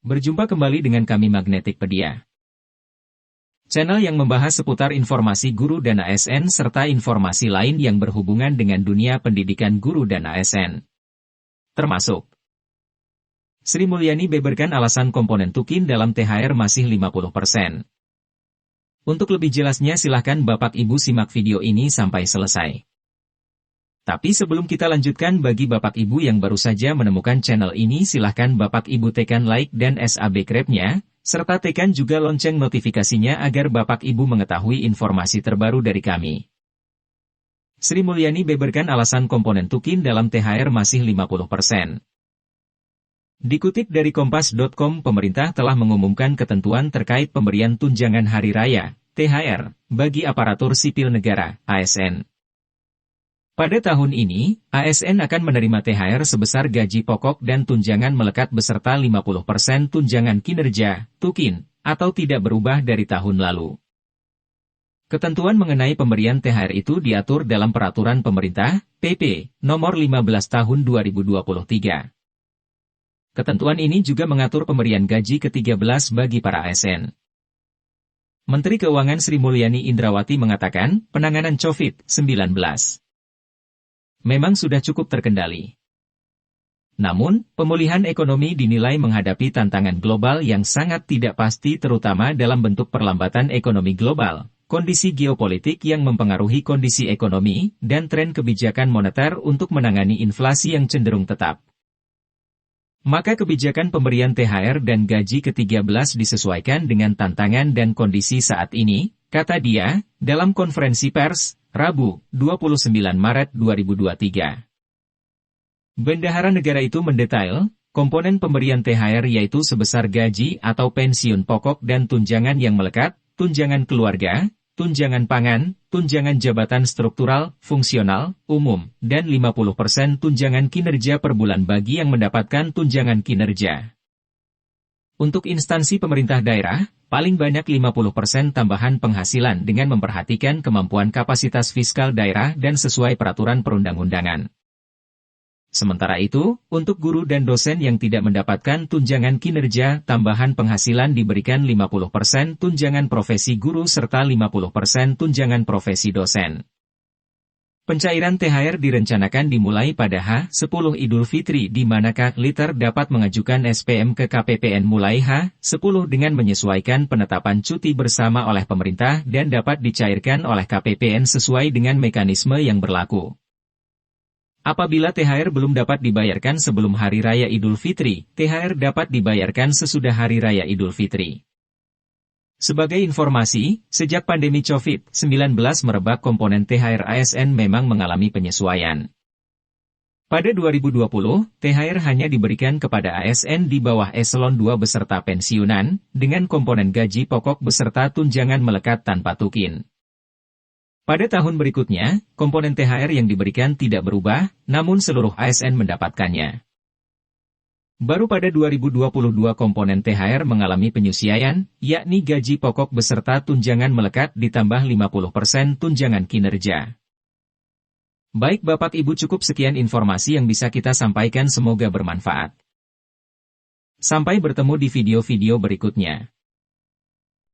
Berjumpa kembali dengan kami Magnetikpedia. Channel yang membahas seputar informasi guru dan ASN serta informasi lain yang berhubungan dengan dunia pendidikan guru dan ASN. Termasuk Sri Mulyani beberkan alasan komponen Tukin dalam THR masih 50%. Untuk lebih jelasnya silahkan Bapak Ibu simak video ini sampai selesai. Tapi sebelum kita lanjutkan, bagi Bapak Ibu yang baru saja menemukan channel ini, silahkan Bapak Ibu tekan like dan subscribe-nya, serta tekan juga lonceng notifikasinya agar Bapak Ibu mengetahui informasi terbaru dari kami. Sri Mulyani beberkan alasan komponen Tukin dalam THR masih 50%. Dikutip dari Kompas.com, pemerintah telah mengumumkan ketentuan terkait pemberian tunjangan hari raya, THR, bagi aparatur sipil negara, ASN. Pada tahun ini, ASN akan menerima THR sebesar gaji pokok dan tunjangan melekat beserta 50% tunjangan kinerja, Tukin, atau tidak berubah dari tahun lalu. Ketentuan mengenai pemberian THR itu diatur dalam Peraturan Pemerintah, PP, Nomor 15 Tahun 2023. Ketentuan ini juga mengatur pemberian gaji ke-13 bagi para ASN. Menteri Keuangan Sri Mulyani Indrawati mengatakan, penanganan COVID-19 memang sudah cukup terkendali. Namun, pemulihan ekonomi dinilai menghadapi tantangan global yang sangat tidak pasti, terutama dalam bentuk perlambatan ekonomi global, kondisi geopolitik yang mempengaruhi kondisi ekonomi, dan tren kebijakan moneter untuk menangani inflasi yang cenderung tetap. Maka kebijakan pemberian THR dan gaji ke-13 disesuaikan dengan tantangan dan kondisi saat ini, kata dia, dalam konferensi pers, Rabu, 29 Maret 2023. Bendahara negara itu mendetail, komponen pemberian THR yaitu sebesar gaji atau pensiun pokok dan tunjangan yang melekat, tunjangan keluarga, tunjangan pangan, tunjangan jabatan struktural, fungsional, umum, dan 50% tunjangan kinerja per bulan bagi yang mendapatkan tunjangan kinerja. Untuk instansi pemerintah daerah, paling banyak 50% tambahan penghasilan dengan memperhatikan kemampuan kapasitas fiskal daerah dan sesuai peraturan perundang-undangan. Sementara itu, untuk guru dan dosen yang tidak mendapatkan tunjangan kinerja, tambahan penghasilan diberikan 50% tunjangan profesi guru serta 50% tunjangan profesi dosen. Pencairan THR direncanakan dimulai pada H10 Idul Fitri, di mana Liter dapat mengajukan SPM ke KPPN mulai H10 dengan menyesuaikan penetapan cuti bersama oleh pemerintah dan dapat dicairkan oleh KPPN sesuai dengan mekanisme yang berlaku. Apabila THR belum dapat dibayarkan sebelum Hari Raya Idul Fitri, THR dapat dibayarkan sesudah Hari Raya Idul Fitri. Sebagai informasi, sejak pandemi COVID-19 merebak, komponen THR ASN memang mengalami penyesuaian. Pada 2020, THR hanya diberikan kepada ASN di bawah eselon 2 beserta pensiunan, dengan komponen gaji pokok beserta tunjangan melekat tanpa Tukin. Pada tahun berikutnya, komponen THR yang diberikan tidak berubah, namun seluruh ASN mendapatkannya. Baru pada 2022 komponen THR mengalami penyesuaian, yakni gaji pokok beserta tunjangan melekat ditambah 50% tunjangan kinerja. Baik Bapak Ibu, cukup sekian informasi yang bisa kita sampaikan, semoga bermanfaat. Sampai bertemu di video-video berikutnya.